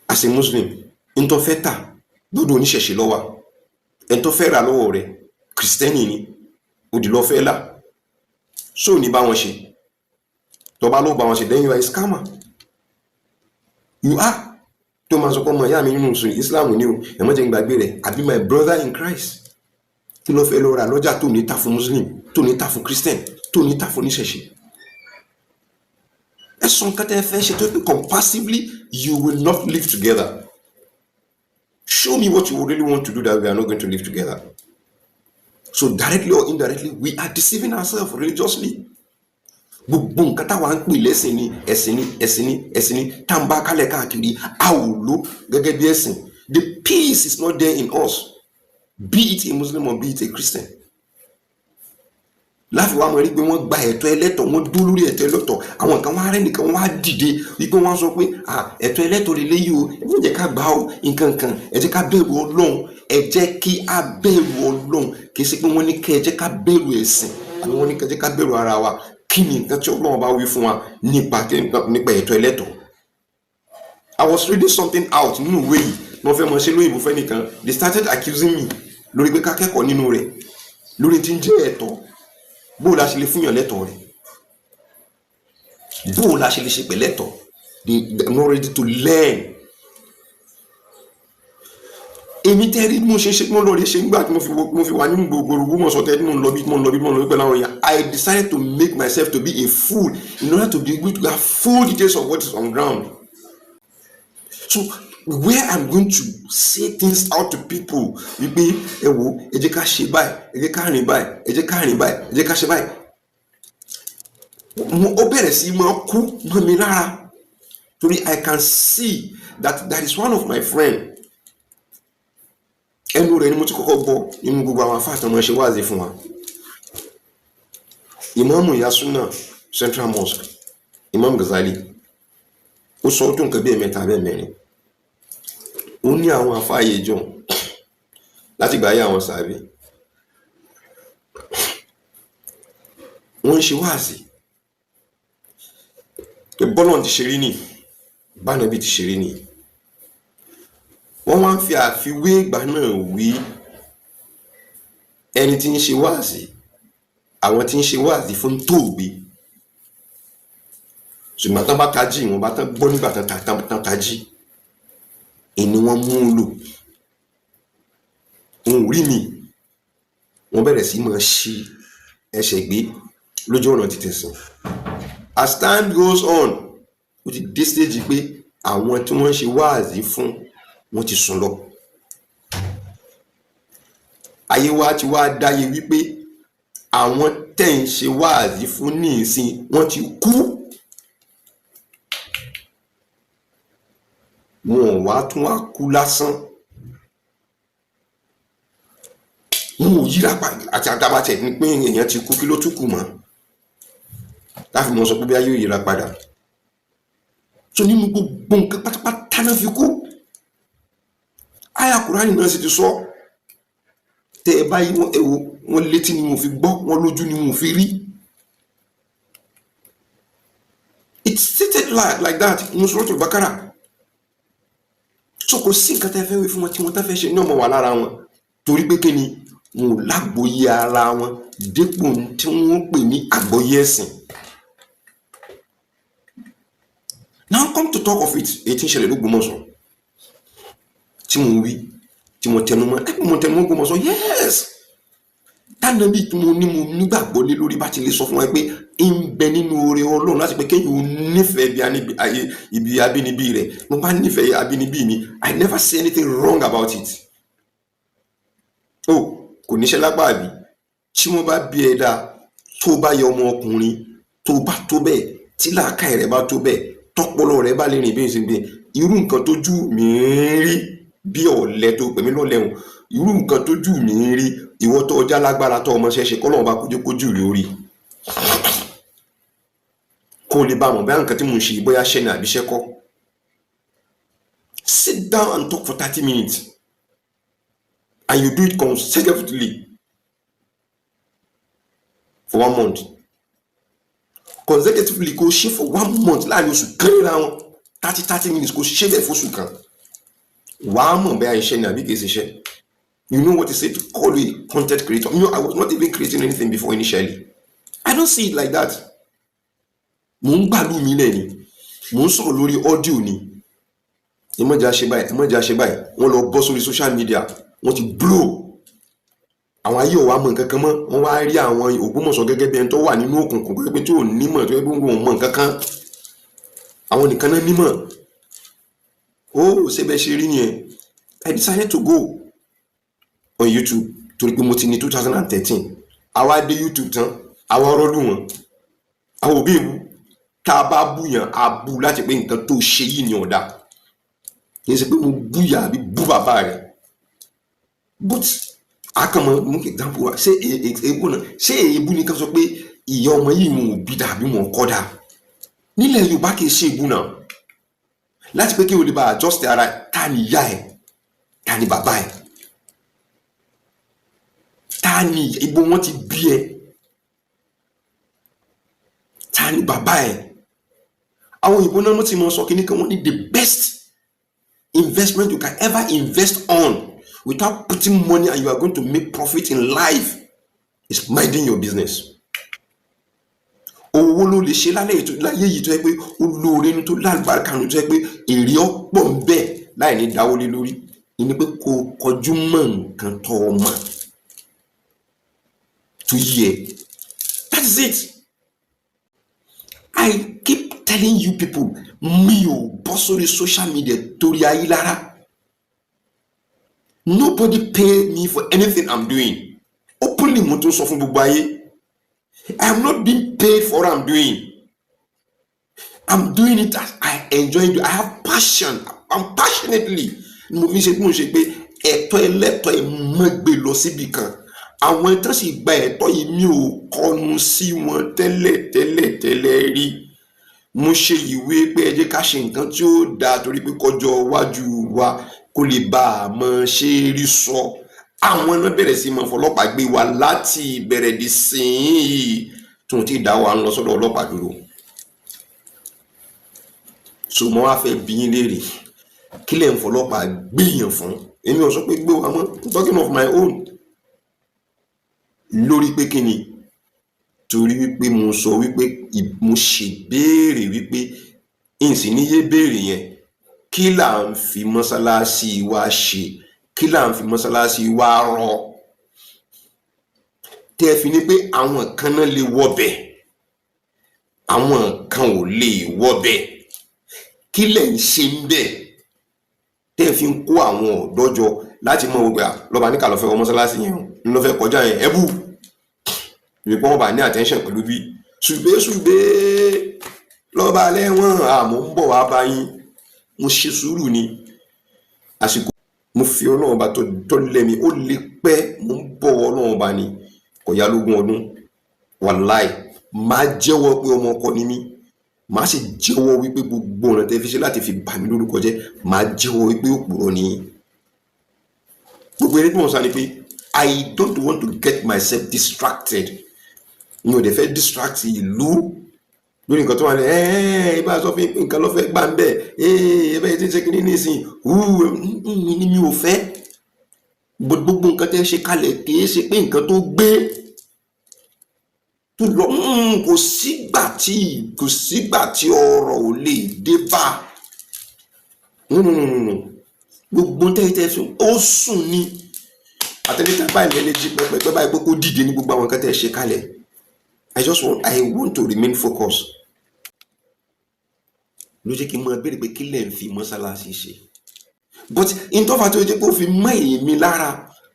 as a Muslim n tó fẹ́ tà lọ́dọ̀ oníṣẹ̀ṣe lọ́wọ́ ẹni tó fẹ́ rà lọ́wọ́ rẹ̀ Kristẹni ni òdì lọ́ fẹ́ là so ní bá wọn ṣe tó bá ló bá wọn ṣe then you are a scammer. You are tó máa sọ pé ọmọ ìyá mi nínú Islam ni o ẹ̀mọ́ jẹ́ gbàgbé rẹ̀ àbí my brother in Christ kí ló fẹ́ lọ rà lọ́jà tó ní tà fún Muslim tó ní tà fún Christian tó ní tà fún oníṣẹ̀ṣe. Compulsively, you will not live together. Show me what you really want to do that we are not going to live together. So directly or indirectly, we are deceiving ourselves religiously. Gbogbo nǹkan táwa ń pè lẹ́sìn ni ẹ̀sìn ni tá ń bá kálẹ̀ káàkiri a ò lò gẹ́gẹ́ bí ẹ̀sìn. The peace is not there in us, be it a Muslim or be it a Christian. Láfi wá mọ̀ rí pé wọ́n gba ẹ̀tọ́ ẹlẹ́tọ̀ wọ́n dúró lórí ẹ̀tọ́ ẹlẹ́tọ̀ àwọn kan wá rẹ́ nìkan wọ́n á dìde wípé wọ́n sọ pé ẹ̀tọ́ ẹlẹ́tọ̀ lélẹ́ yìí o ẹ jẹ́ ká gbà ó nǹkan kan ẹ jẹ́ ká bẹ̀rù Ọlọ́run ẹ jẹ́ kí á bẹ̀rù Ọlọ́run kì í ṣe pé wọ́n ní kẹ́ ẹ jẹ́ ká bẹ̀rù ẹ̀sìn àbí wọ́n ní kẹ́ ẹ jẹ́ ká bẹ̀rù ara wa kí ni nǹkan tí Ọlọ́run bá wí fún wa nípa ẹ̀tọ́ ẹlẹ́tọ̀. I was reading something out nínú ìwé yìí wọ́n fẹ́ mọ̀ ṣe lóyìnbó fẹ́ nìkan they started accusing me lórí pé ká kẹ́kọ̀ọ́ nínú rẹ̀ lórí tí ń jẹ́ ẹ̀tọ́ bó la ṣe lè fún yàn lẹ́tọ̀ọ́ rẹ̀ bó la ṣe lè ṣe pẹ̀lẹ́tọ̀ọ́ they are not ready to learn. Èmi tẹ́rí mo ṣe mo lọ rí ṣe nígbà tí mo fi wà nínú gbogbo mo sọ tẹ́rí mo lọ bí pẹ̀lú àwọn èèyàn I decided to make myself to be a fool in order to be able to have full details of what is on ground. So where I'm going to say things out to people wípé ẹ wo ẹ jẹ́ ká ṣe báyìí ẹ jẹ́ ká rìn báyìí ẹ jẹ́ ká rìn báyìí ẹ jẹ́ ká ṣe báyìí ó bẹ̀rẹ̀ sí máa kú mọ́ mi lára torí I can see that is one of my friend ẹnu rẹ̀ ni mo ti kọ́kọ́ gbọ́ nínú gbogbo àwọn afáàtàn máa ṣe wáàzí fún wa. Imam Yasuna Central Mosque Imam Ghazali ó sọ tó nǹkan bí ẹ̀mẹ́ta bẹ́ẹ̀ mẹ́rin ó ní àwọn àfáàyè jọ láti gbà ayé àwọn sàbí wọ́n ń ṣe wáàsí pé bọ́lọ̀ ti ṣe rí ni bánàbí ti ṣe rí ni wọ́n wá ń fi àfiwé ìgbà náà wí ẹni tí ń ṣe wáàsí àwọn tí ń ṣe wáàsí fún tóògbé ṣùgbọ́n tán bá tají wọn bá tán gbọ́ nígbà tán tají ẹni wọ́n mú un lò wọn ò rí mi wọ́n bẹ̀rẹ̀ sí máa ṣí ẹsẹ̀ gbé lójú ọ̀nà ti tẹ̀sán. As time goes on ó ti dé stage pé àwọn tí wọ́n ń ṣe wáàsí fún wọn ti sùn lọ. Ayé wa ti wá dáyé wípé àwọn tẹ̀ ń ṣe wáàsí fún ní ìsìn wọ́n ti kú. Wọn ò wá tún wá kú lásán. Wọn ò yíra padà àti àtàbàtẹ̀ ní pé èèyàn ti kú kí ló tún kù mọ́. Láfi mọ̀ sọ pé bí a yóò yíra padà. So nínú gbogbo nǹkan pátápátá náà fi kú. Àyá Kùránì náà sì ti sọ. Tẹ́ ẹ bá yí wọn létí ni mo fi gbọ́, wọn lójú ni mo fi rí. It's stated like that in Surah Al-Baqarah. So kò sí nǹkan tẹ́ fẹ́ wí fún wọn tí wọ́n tá fẹ́ ṣe ní ọmọ wà lára wọn. Torí pé kí ni wọn ò lágbóyé ara wọn dépò tí wọ́n pè ní àgbọ́yé ẹ̀sìn. Now come to talk of it, èyí tí ń ṣẹlẹ̀ l'Ógbómọ̀ṣọ́ tí mo wí tí mo tẹnu mọ́ Ògbómọ̀ṣọ́ yes tánàbí tí mo nígbàgbọ́ lé lórí bá ti lè sọ fún wa pé ń bẹ nínú oore Ọlọ́run láti pé kéyìn ò nífẹ̀ẹ́ ibi abínibí rẹ̀ mo bá nífẹ̀ẹ́ abínibí mi I never say anything wrong about it. Oh kò níṣẹ́ lápá àbí tí wọ́n bá bí ẹ̀dá tó bá yẹ ọmọ ọkùnrin tó bá tó bẹ́ẹ̀ tí làákàyè rẹ̀ bá tó bẹ́ẹ̀ tọ́pọlọ rẹ̀ bá lè rìn bí ìsìnkú irú nǹkan tójú mi ń rí bí ọ̀lẹ tó pèmí lọ́lẹ́hùn irú nǹkan tójú mi ń rí ìwọ tó ọjà lágbára tó ọmọ ṣẹṣẹ kọ́ lọ́wọ́ bá kójú rí orí kó lè bá mọ̀ bóyá nǹkan tí mo ń ṣe bóyá ṣẹ́ ní àbíṣẹ́ kọ́. Sit down and talk for 30 minutes and you do it consecutively for 1 month. Consecutively kò ṣe for 1 month láàrin oṣù kan níra wọn 30 minutes kò ṣe bẹ́ẹ̀ fóṣù kan wàá mọ̀ bẹ́ẹ̀ iṣẹ́ ni àbí kìí ṣiṣẹ́. You know what it say to call a content creator. You know I was not even creating anything before initially. I don't see it like that. Mo ń gbàlú mi lẹ̀ ni mo ń sọ̀rọ̀ lórí audio ni ẹmọ́jà ṣe báyìí wọ́n lọ bọ́ sórí social media wọ́n ti blow àwọn ayé ọ̀wá mọ̀ nǹkan kan mọ́ wọ́n wá rí àwọn Ògbómọ̀ṣọ́ gẹ́gẹ́ bí ẹni tó wà nínú òkùnkùn pé tí ò nímọ̀ tó ẹgbẹ́ wọn mọ̀ nǹkan kan àwọn nìkan náà nímọ̀ ó ṣe bẹ́ẹ̀ ṣe rí nìyẹn. I decided to go on YouTube torí pé mo ti ní 2013 àwa dé YouTube tán àwa rọ́lù wọn àwọn òbí ìwú tá a bá búyàn á bú láti pé nǹkan tó ṣe yìí ni ọ̀dà kì í ṣe pé mo búyà àbí bú bàbá rẹ̀ but akàmọ mú kí example wa ṣé èébú náà ṣé èébú ni ká sọ pé ìyá ọmọ yìí wọn ò bí dàbí wọn kọ́ dà nílẹ̀ Yorùbá kì í ṣe èébú náà láti pé kí o lè bá adjust ara ta ni ìyá ẹ̀ ta ni bàbá ẹ̀ ta ni ibo wọn ti bí ẹ ta ni bàbá ẹ̀ àwọn òyìnbó náà ti mọ sọ kí ni kan wọn ní the best investment you can ever invest on without putting money and you are going to make profit in life is minding your business. Owó ló lè ṣe láyé yìí tó yẹ pé ó lóore ní tó lálùbáríkà ní tó yẹ pé èrè ọ̀pọ̀ ń bẹ láì ní dáwó lé lórí ní pé kó kọjú mọ́ nǹkan tó mọ̀ tó yẹ. That is it. I keep telling you people mi ò bọ́ sórí social media torí ayé lára. Nobody pay me for anything I'm doing. Openly mo tún sọ fún gbogbo ayé. I am not being paid for what I'm doing. I'm doing it as I enjoy it. I have passion. I'm passionately. Mo fi ṣe pé ẹ̀tọ́ ẹlẹ́tọ́ ìmọ̀gbé lọ síbi kan. Àwọn ẹ̀tọ́ sì gba ẹ̀tọ́ yìí mi ò kọnu sí wọn tẹ́lẹ̀ rí. Mo ṣe ìwé pé ẹ jẹ́ ká ṣe nǹkan tí ó dáa torí pé kọjọ́ iwájú wa kó lè bá a mọ ṣe rí sọ àwọn náà bẹ̀rẹ̀ sí máa fọlọ́pàá gbé wa láti ìbẹ̀rẹ̀ di sìn yìí tó ti dá wa ń lọ sọ́dọ̀ ọlọ́pàá dúró. So mo wá fẹ́ bi yín léèrè kí lẹ̀ ń fọlọ́pàá gbéyàn fún? Èmi ò sọ pé gbé wa mọ́, I'm talking of my own. Lórí pé kí ni? Torí wípé mo sọ wípé mo ṣèbéèrè wípé ìsìn níyé béèrè yẹn kí là ń fi mọ́sálásí wa ṣe, kí là ń fi mọ́sálásí wa rọ tẹ́ fi ní pé àwọn kan náà lè wọbẹ̀ àwọn kan ò lè wọbẹ̀, kí lẹ̀ ń ṣe ń bẹ̀ tẹ́ fi ń kó àwọn ọ̀dọ́ jọ láti mọ gbogbo lọ́ba ní ká lọ fẹ́ wọ mọ́sálásí yẹn ń lọ fẹ́ kọjá yẹn ẹ̀bù ìrìpọ̀ wọn bá ní attention pẹ̀lú bí ṣùgbẹ́ lọ́ba lẹ́wọ̀n àmọ́ ń bọ̀ wá bá yín. Mo ṣe sùúrù ni àsìkò mo fi Ọlọ́run bá tó lẹ́mi ó lè pẹ́ mo ń bọ̀ Ọlọ́run bá ní kò yá lógún ọdún wàláì máa jẹ́wọ́ pé ọmọ ọkọ ni mí, máa sì jẹ́wọ́ wípé gbogbo ọ̀nà tẹ́ fi ṣe láti fi bà mí lórúkọ jẹ́, máa jẹ́wọ́ wípé òpùrọ́ ni gbogbo eré tí wọ́n sá ni pé I don't want to get myself distracted. Mi ò dẹ̀ fẹ́ distract ìlú lórí nǹkan tó wà ní ibà sọ fún nǹkan ló fẹ́ gbà ń bẹ̀ ẹbẹ̀ tí ń ṣe kìíní nísìn ni mi ò fẹ́. Gbogbo nǹkan tẹ́ ṣe kalẹ̀ kìí ṣe pé nǹkan tó gbé tó lọ kò sígbà tí ọ̀rọ̀ ò lè dé bá gbogbo tẹ́ fi ó sùn ní àtẹnitá báyìí mẹ́lẹ́jì pẹ́pẹ́ báyìí pé kó dìde ní gbogbo àwọn nǹkan tẹ́ ṣe kalẹ̀. I want to remain focused. Ló jẹ́ kí n máa béèrè pé kí lẹ̀ ń fi mọ́sálásí ṣe. But ìtọ́fà tó jẹ́ pé ó fi mọ́ èmi lára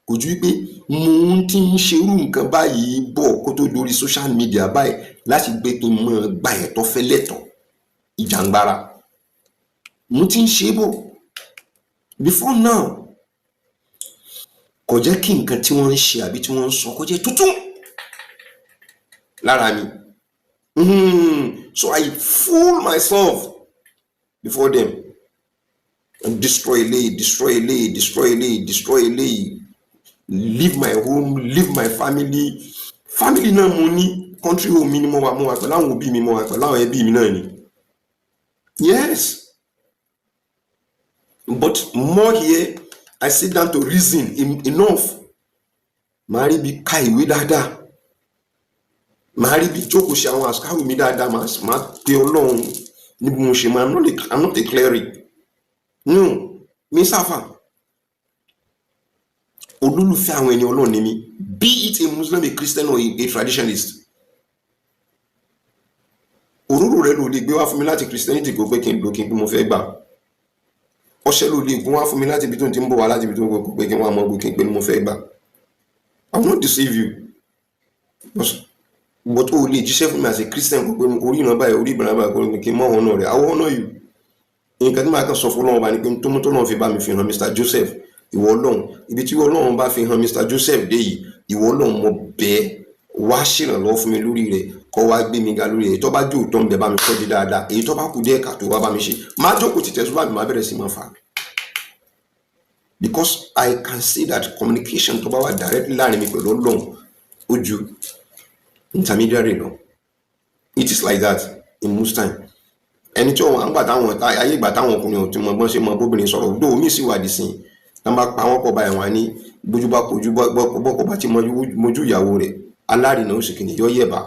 kò ju wípé mo ti ń ṣerú nǹkan báyìí bọ̀ kó tó lórí social media báyìí láti gbé kí n máa gba ẹ̀tọ́ fẹ́ lẹ́tọ̀ ìjàngbara. Mo ti ń ṣe bọ̀ before now. Kò jẹ́ kí nǹkan tí wọ́n ń ṣe àbí tí wọ́n ń sọ kó jẹ́ tuntun lára mi. So I fool myself before them and destroy eléyìí, leave my home, leave my family náà mo ní, country home mi ni mo wà pẹ̀lú àwọn òbí mi, mo wà pẹ̀lú àwọn ẹbí mi náà ni. Yes, but more here I sit down to reason enough. Màá rí bí ka ìwé dáadáa, màá rí bí jókòó ṣe àwọn àṣkárù mi dáadáa, màá pe Ọlọ́run níbi mo ṣe máa I'm not a cleric. No, mi sáfà. Olólùfẹ́ àwọn ẹni Ọlọ́run ni mi, be it a Muslim, a Christian or a traditionalist. Òróró rẹ ló lè gbé wá fún mi láti Christianity kó pé kí n lò kí n pé mo fẹ́ gbà. Ọṣẹ ló lè gún wá fún mi láti ibi tó ń ti ń bọ̀ wá láti ibi tó ń bọ̀ pé kí n wá mọ́ kí n pé mo fẹ́ gbà. I will not deceive you. But o lè jíṣẹ́ fún mi as a Christian kó pé orí ìran báyìí orí ìbànú báyìí kó kí n mọ́ ọ̀nà rẹ̀. I will honor you. Nǹkan tí màá kàn sọ fún Ọlọ́run bá ní pé tó mú tó náà fi bá mi fi hàn Mr. Joseph, ìwọ Ọlọ́run ibi tí Ọlọ́run bá fi hàn Mr. Joseph dé yìí, ìwọ Ọlọ́run mo bẹ̀ wá ṣèrànlọ́wọ́ fún mi lórí rẹ̀, kó wá gbé mi ga lórí rẹ̀. Tó bá jó òótọ́ ń bẹ bá mi kọ́ di dáadáa, èyí tó bá kù díẹ̀ kà tó wá bá mi ṣe. Máa jókòó ti tẹ̀síwájú mi, máa bẹ̀rẹ̀ sí máa fà. Because I can see that communication tó bá wà directly láàrin mi pẹ̀lú Ọlọ́run ó ju intermediary lọ. It is like that in most time. Ẹni tí wọ́n gbà táwọn ayé ìgbà táwọn ọkùnrin ò tí mo gbọ́n ṣe mọ bóbìnrin sọ̀rọ̀ dó omi sì wà dì sí i. Tá bá pa wọ́n pọ̀ báyìí wọ́n ní bójú bá kojú bọ́kọ̀ bá ti mojú ìyàwó rẹ̀ alárinà ó sì kìíní yọ yẹ̀bà.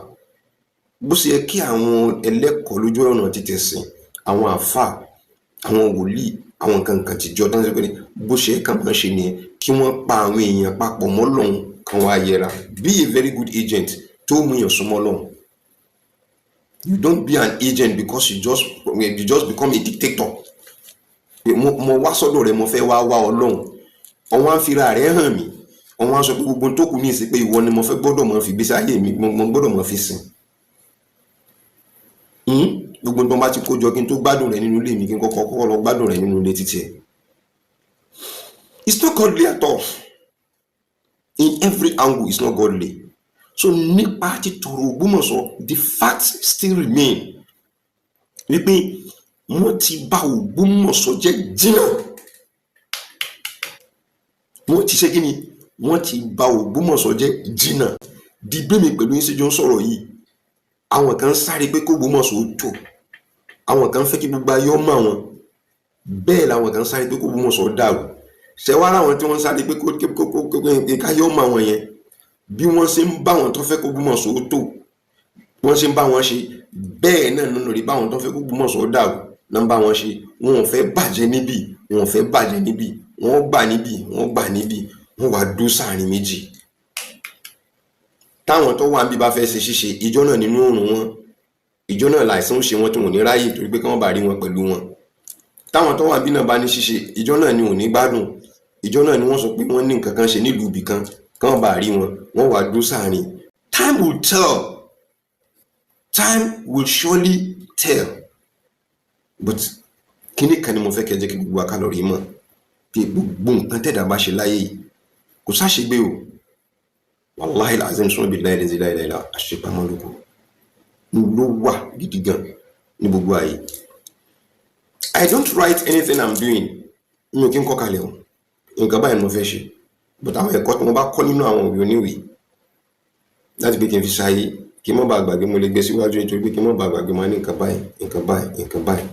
Bó ṣe yẹ kí àwọn ẹlẹ́kọ̀ọ́ lójú ọ̀nà ti tẹ̀sìn, àwọn àfà, àwọn wòlíì, àwọn kankan tìjọ tán ṣe pé bó ṣe kàn máa ṣe nìyẹn kí wọ́n pa àwọn èèyàn papọ̀ mọ́ Ọlọ́run kan wá yẹra. Be a very good agent tó mú èèyàn súnmọ́ Ọlọ́run. You don't be an agent because you just become a dictator. Mo wá sọ́dọ̀ rẹ̀ mo fẹ́ wá Ọlọ́run. Ọwọ́n á fira rẹ̀ hàn mí. Ọwọ́n á sọ pé gbogbo tó kù ní ìsìn pé ìwọ ni mo fẹ́ gbọ́dọ̀ mọ̀ fi gbèsè ayé mi, mo gbọ́dọ̀ mọ̀ fi sìn. Gbogbo tó bá ti kó jọ kí n tó gbádùn rẹ̀ nínú ilé mi, kí n kọ́kọ́ lọ gbádùn rẹ̀ nínú ilé títí ẹ̀. It's not godly at all. In every angle, it's not godly. So nípa títọrọ Ògbómọ̀ṣọ́, the facts still remain. Wípé wọ́n ti bà Ògbómọ̀ṣọ́ jẹ́ jìnnà. wọ́n ti ṣe kí ni wọ́n ti bà Ògbómọ̀ṣọ́ jẹ́ jìnnà di bí mi pẹ̀lú yín ṣe jọ ń sọ̀rọ̀ yìí. Àwọn kan sáré pé kó Ògbómọ̀ṣọ́ ó tò, àwọn kan fẹ́ kí gbogbo ayé ọmọ àwọn, bẹ́ẹ̀ làwọn kan sáré pé kó Ògbómọ̀ṣọ́ dàrú. Ṣé wá láwọn tí wọ́n sáré pé káyé ọmọ àwọn yẹn, bí wọ́n ṣe ń bá wọn tó fẹ́ kó Ògbómọ̀ṣọ́ ó tò, wọ́n ṣe ń bá wọn ṣe, bẹ́ẹ̀ náà nínú rí báwọn tó fẹ́ kó Ògbómọ̀ṣọ́ dàrú náà ń bá wọn ṣe. Wọn ò fẹ́ bàjẹ́ níbí, wọn ò fẹ́ bàjẹ́ níbí, wọ́n gbà níbí, wọ́n gbà níbí, wọ́n wá dúró sáàrin méjì. Táwọn tó wà níbí bá fẹ́ ṣe ṣíṣe, ìjọ náà nínú òòrùn wọn, ìjọ náà láìsàn ó ṣe wọn tí wọn ò ní ráyè torí pé kí wọ́n bá rí wọn pẹ̀lú wọn. Táwọn tó wà níbí náà bá ní ṣíṣe, ìjọ náà ni ò ní gbádùn, ìjọ náà ni wọ́n sọ pé wọ́n ní nǹkan kan ṣe nílùú ibì kan, kí wọ́n bá rí wọn, wọ́n wá dúró sáàrin. Time will tell. Time will surely tell. But kíní kan ni mo fẹ́ kẹ́ jẹ́ kí gbogbo akálọ̀rí mọ̀ pé gbogbo nǹkan tẹ̀dá bá ṣe láyé yìí kò sáṣegbé o. Wallahi alazim sọ́nà bíi láìláìláìláìlá àṣepamọ́ lóko ló wà gidi gan ní gbogbo ayé. I don't write anything I'm doing. Mi ò kí n kọ́ kalẹ̀ o. Nǹkan báyìí mo fẹ́ ṣe. But àwọn ẹ̀kọ́ tí mo bá kọ́ nínú àwọn òwe oníwèé láti pé kí n fi ṣayé, kí n má bàa gbàgbé, mo lè gbé síwájú nítorí pé kí n má bàa gbàgbé máa ní nǹkan báyìí, nǹkan báyìí, nǹkan báyìí.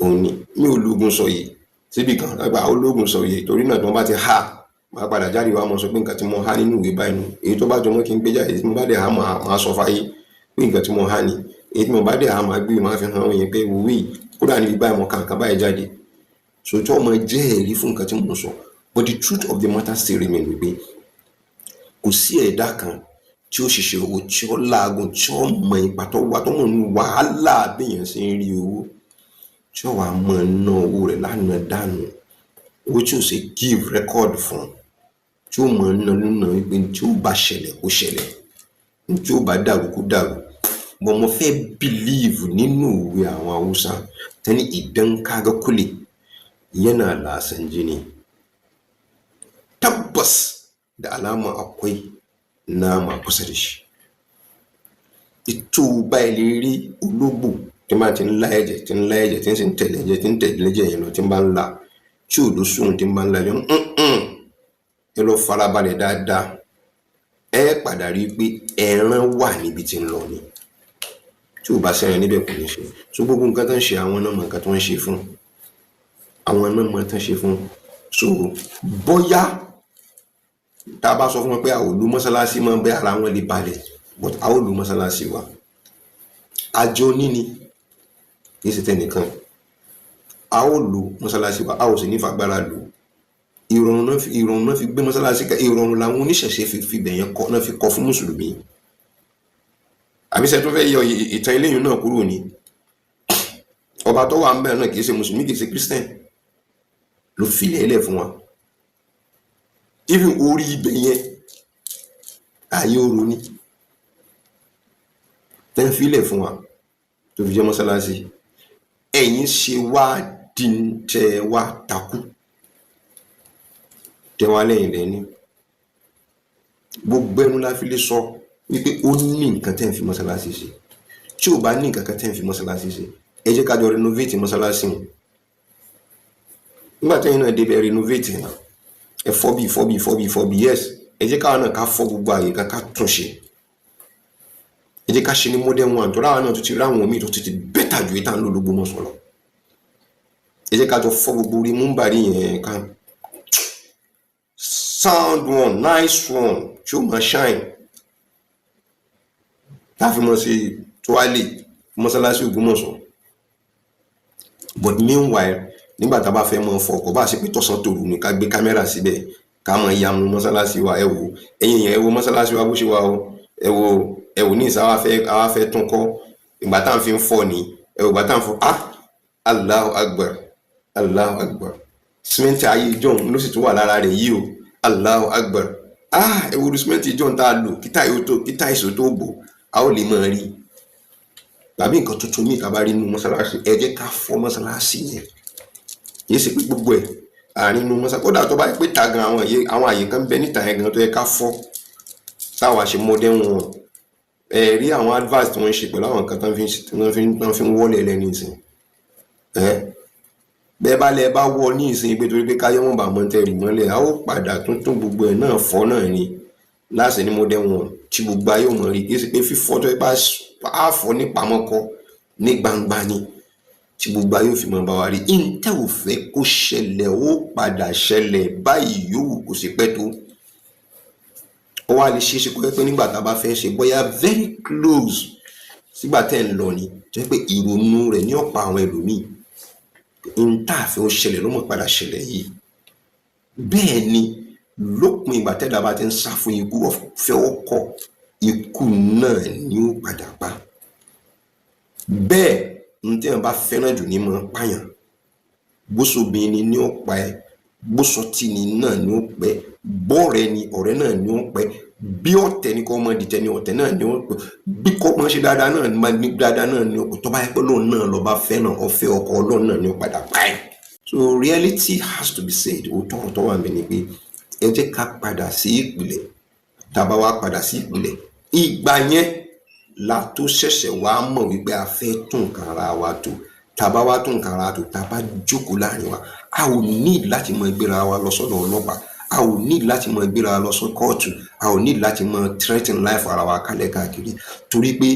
Òun ni mi ò lóògùn sọ yìí síbi kan lágbà olóògùn sọ yìí torí náà tí wọ́n bá ti há máa padà jáde wá mọ̀ sọ pé nǹkan tí mo há nínú ìwé báyìí nù. Èyí tó bá jọmọ́ kí n gbé jáde tí mo bá dẹ̀ há máa sọ fáyé pé nǹkan tí mo há ni. Èyí tí mo bá dẹ̀ há máa gbé máa fi hàn wọ́n yẹn pé wíwí kódà níbi báyìí mo kà nǹkan báyìí jáde. So tí ọmọ jẹ́ ẹ̀rí fún nǹkan tí mo sọ. But the truth of the matter still remain wípé kò sí ẹ̀dá kan tí ó ṣiṣẹ́ owó tí ó láàgùn tí ó mọ ipa tó wà tó mọ̀ nínú wàhálà béèyàn ṣe ń rí owó tí ó wà mọ̀ ná owó rẹ̀ lánàá dànù, owó tí ó ṣe give record fún, tí ó mọ̀ ná nínú wípé tí ó bá ṣẹlẹ̀ kó ṣẹlẹ̀, tí ó bá dàrú kó dàrú. But mo fẹ́ believe nínú ìwé àwọn Haúsá tani idan kaga kule yana lasan jini, tabbas da alama akwai nama kusa da shi. Ìtò bá ilé rí ológbò tí máa ti ń lá ẹ̀jẹ̀ tí ń lá ẹ̀jẹ̀ tí ń sì ń tẹ̀lé ẹ̀jẹ̀ tí ń tẹ̀lé ẹ̀jẹ̀ yẹn lọ tí ń bá ń la tí ò ló sóhun tí ń bá ń la yọ ẹ lọ farabalẹ̀ dáadáa, ẹ padà rí i pé ẹran wà níbi tí ń lọ ni, tí ò bá sẹ́yìn níbẹ̀ kò ní ṣe. So gbogbo nǹkan tó ń ṣe àwọn náà mọ̀ nǹkan tó ń ṣe fún, àwọn náà mọ̀ tó ń ṣe fún. So bóyá tá a bá sọ fún wọn pé a ò lu mọ́sálásí mọ́ bẹ́ẹ̀ ara wọn lè balẹ̀, but a ó lu mọ́sálásí wa. Àjọ níní kì í ṣe tẹnìkan, a ó lu mọ́sálásí wa, a ò sì ní fagbára lò. Ìrọ̀rùn náà fi gbé mọ́sálásí ká, ìrọ̀rùn làwọn oníṣẹ̀ṣe fi bẹ̀yẹn kọ́ náà fi kọ́ fún mùsùlùmí. Àbíṣẹ́ tó fẹ́ yọ ìtàn eléyìí náà kúrò ní ọba tó wà ń bẹ̀rẹ̀ náà kì í ṣe mùsùlùmí kì í ṣe kírísítẹ̀n ló filẹ̀ ẹlẹ̀ fún wa. Even orí ibẹ̀ yẹn ayé oru ní tẹ́ ń filẹ̀ fún wa tó fi jẹ́ mọ́sálásí. Ẹ̀yin ṣe wá tẹ wá takú tẹ wá lẹ́yìn lẹ́ni. Gbogbo ẹnu la fi lè sọ wípé ó ní nǹkan tẹ́ ń fi mọ́sálásí ṣe. Tí ò bá ní nǹkan kan tẹ́ ń fi mọ́sálásí ṣe, ẹ jẹ́ ká jọ renovate mọ́sálásí wọn. Nígbà tẹ́yìn náà débẹ̀ renovate náà, ẹ fọ́ bí yes, ẹ jẹ́ káwọn náà ká fọ́ gbogbo àyè ká tún ṣe. Ẹ jẹ́ ká ṣe ní modern one tó ráwọn náà tó ti ráwọn omi tó ti bẹ́tà ju ìta ń lò l'Ógbómọ̀ṣọ́ lọ. Ẹ jẹ́ ká jọ fọ́ gbogbo orí múmbàrí yẹn ká sound one, nice one, tí ó máa shine. Láfi mọ́ sí toilet mọ́sálásí Ògbómọ̀ṣọ́. But meanwhile, nígbà tá a bá fẹ́ mọ́ fọ́ ọkọ̀ bá ṣe pé tọ̀sán tòru ni ká gbé kámẹ́rà síbẹ̀ ká mọ ìyanu mọ́sálásí wa. Ẹ wò ẹ̀yin yẹn, ẹ wo mọ́sálásí wa bó ṣe wà o. Ẹ wò ní ìsá àwa fẹ́ tún kọ́ ìgbà tá à ń fi ń fọ́ ni. Ẹ wò ìgbà tá à ń fọ́ Allahu Akbar, Allahu Akbar. Símẹ́ǹtì ayé ìjọ́un ló sì tún wà lára rẹ̀ yìí o. Allahu Akbar. Ẹ wo símẹ́ǹtì ìjọ́un tá a lò kíta ìṣó tó bò a ó lè mọ̀ rí. Tàbí nǹkan tuntun ní ìtàbá rí nínú mọ́sálásí, ẹ jẹ́ ká fọ́ mọ́sálásí yẹn. Kì í ṣe pé gbogbo ẹ̀ àárín inú mọ́sálásí, kódà tó bá pé ta gan àwọn àyè kan bẹ níta yẹn gan tó yẹ ká fọ́ táwa ṣe modern wọn. Ẹ rí àwọn advert tí wọ́n ń ṣe pẹ̀lú àwọn nǹkan tán fi ń wọ́lẹ̀ lẹ́ni ìsìn. bẹ́ẹ̀ bá lẹ bá wọ ní ìsìn pé torí pé káyọ̀ mọ̀ bá mọ́ tẹ̀rì mọ́lẹ̀ a ó padà tún gbogbo ẹ̀ náà fọ́ náà ni láti ní modern one tí gbogbo ayé ò mọ̀ rí kí ó sì pé fífọ́ tó bá á fọ́ ní pamọ́kọ ní gbangba ni tí gbogbo ayé ò fi mọ̀ bá wa rí intel ò fẹ́ kó ṣẹlẹ̀ ó padà ṣẹlẹ̀ báyìí yòówù kò sì pẹ́ tó ó wá lè ṣe é ṣe kó jẹ́ pé nígbà tá a bá fẹ́ ṣe bóyá very close sígbà tẹ́ ń lọ ni jẹ́ pé ìrònú rẹ̀ ní ọ̀pọ̀ àwọn ẹlòmíì ń tà fẹ́ ó ṣẹlẹ̀ ló mọ̀ padà ṣẹlẹ̀ yìí bẹ́ẹ̀ ni lópin ìgbà tẹ́lá bá ti ń sá fún ikú ọ̀fẹ́ ọkọ̀ ikú náà ni ó padà pa bẹ́ẹ̀ ní tí wọ́n bá fẹ́ràn jù ní mọ́ pààyàn bóṣobìnrin ni ó pa ẹ́ bóṣọtí ni náà ni ó pẹ́ bọ́ọ̀rẹ́ ni ọ̀rẹ́ náà ni ó pẹ́ bí ọ̀tẹ̀ ni kò mọ̀ dìtẹ̀ ni ọ̀tẹ̀ náà ni ó pẹ́ bí kò mọ̀ ṣe dáadáa náà ni máa ní dáadáa náà ni ó pẹ́ tó bá yẹ pé lóun náà lọ bá fẹ́ràn ọ̀fẹ́ ọkọ ọlọ́run náà ni ó padà pa ẹ́. So reality has to be said òótọ́ ọ̀tọ̀ wà mí ni pé ẹ jẹ́ ká padà sí ìpìlẹ̀ tàbá wá padà sí ìpìlẹ̀ ìgbà yẹn la tó ṣẹ̀ṣẹ̀ wá mọ̀ wípé a fẹ́ tún nǹkan ara wa tó tàbá wá tún nǹkan ara tó tàbá jókòó láàrin wa a ò ní láti mọ gbéra wa lọ sọ́dọ̀ ọlọ́pàá a ò ní láti mọ gbéra wa lọ sọ kóòtù a ò ní láti mọ threaten life ara wa kálẹ̀ káàkiri torí pé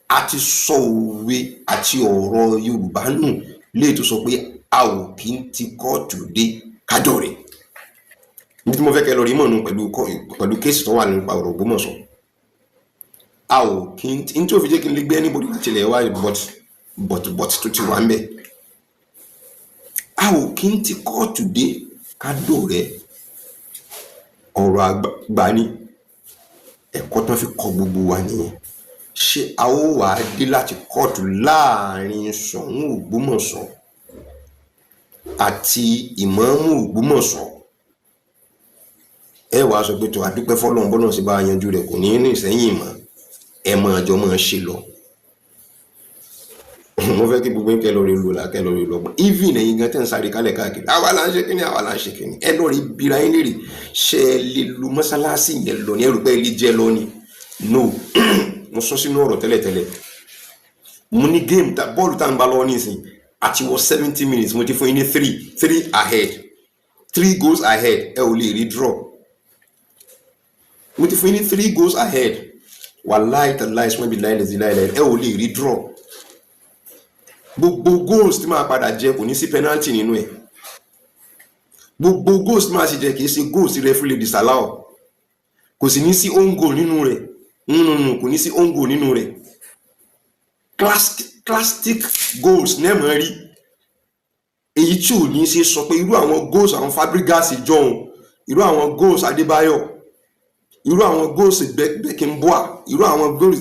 a ti sọ òwe àti ọ̀rọ̀ Yorùbá nù léè tó sọ pé a ò kí ń ti kóòtù dé kájọ rẹ̀ ní tí mo fẹ́ kẹ́ lọ rí mọ̀ nù pẹ̀lú kéèsì tó wà nípa ọ̀rọ̀ Ògbómọ̀ṣọ́ a ò kí ń tí ó fi jẹ́ kí n lè gbé anybody láti ilẹ̀ wá but tó ti wà ń bẹ̀ a ò kí ń ti kóòtù dé kájọ rẹ̀ ọ̀rọ̀ àgbà ni ẹ̀kọ́ tán fi kọ́ gbogbo wa nìyẹn ṣé a ó wà á dé láti kóòtù láàrin Ṣọ̀ún Ògbómọ̀ṣọ́ àti ìmáàmù Ògbómọ̀ṣọ́ ẹ wàá sọ pé tó àdúpẹ́ fọlọ́run bọ́nà sí bá yanjú rẹ̀ kò ní ní ìsẹ́yìn mọ́ ẹ máa jọ máa ṣe lọ mo fẹ́ kí gbogbo kẹ́ lọ rí lò lákẹ́ lọ rí lọ́gbọ́n even ẹ̀yin gan tẹ́ ń sáré kálẹ̀ káàkiri àwa là ń ṣe kíni àwa là ń ṣe kíni ẹ lọ rí bíra yín lérè ṣe ẹ lè lu mọ́sálásí yẹn lọ ní ẹrù pé ẹ lè jẹ́ lọ ni no mo sọ sínú ọ̀rọ̀ tẹ́lẹ̀tẹ́lẹ̀ mo ní game bọ́ọ̀lù tá à ń bá lọ́wọ́ nísìn àti wọ 70 minutes mo ti fún yín ní 3 ahead 3 goals ahead ẹ ò lè rí draw mo ti fún yín ní 3 goals ahead wàláì tàláì sọ́n bí láìlẹ̀ ẹ ò lè rí draw gbogbo goals tí máa padà jẹ kò ní sí penalty nínú ẹ̀ gbogbo goals tí máa sì jẹ kì í ṣe goals tí referee lè disallow kò sì ní sí own goal nínú rẹ̀ kò ní sí own goal nínú rẹ̀ classic goals nẹ́ẹ̀mọ́ rí èyí tí ò ní ṣe sọ pé irú àwọn goals àwọn Fabregas jọ̀hún irú àwọn goals Adébáyọ̀ irú àwọn goals Beckenbauer irú àwọn goals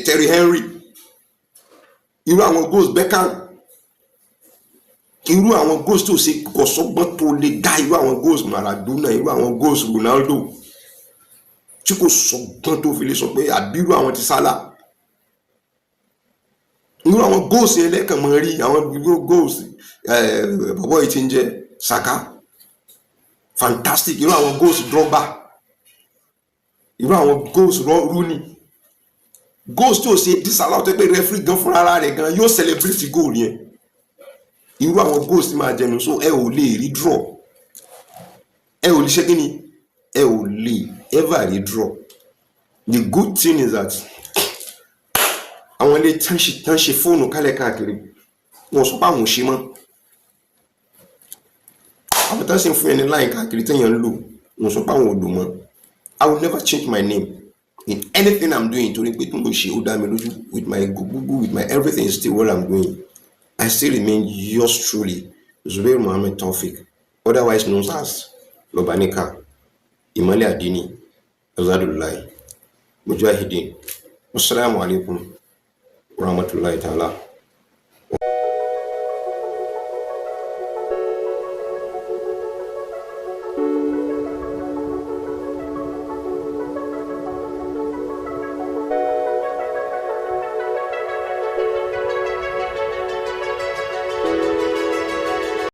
Thierry Henry irú àwọn goals Beckham irú àwọn goals tó ṣe kọ̀sọ́gbọ́n tó lè dá irú àwọn goals Maradona irú àwọn goals Ronaldo tí kò sọ́gbọ́n tó fi lè sọ pé àbí irú àwọn ti Salah irú àwọn goals yẹn lẹ́kàn mọ́ rí àwọn goals bọ̀bọ̀ yìí ti ń jẹ́ Saka fantastic irú àwọn goals Drogba irú àwọn goals Rooney goals tí ó ṣe disallow tó pé referee gan fúnra rẹ̀ gan yóò celebrate goal yẹn irú àwọn goals tí máa jẹnu so ẹ ò lè rí draw ẹ ò lè ṣe kí ni ẹ ò lè ever rí draw the good thing is that àwọn ilé tán ṣe fóònù kálẹ̀ káàkiri wọn sọ pé àwọn ò ṣe mọ́ àwọn tán sì ń fún ẹni láì káàkiri téèyàn ń lò wọn sọ pé àwọn ò lò mọ́ I will never change my name in anything I'm doing torí pé tí mo ṣe ó dá mi lójú with my Google with my everything is still what I'm doing I still remain yours truly Zubair Mohammed Taofeek otherwise known as Lobanika Ìmọ́lẹ̀ Àdínì Azadullah Mujahideen. Wassalamu alaikum warahmatullahi ta'ala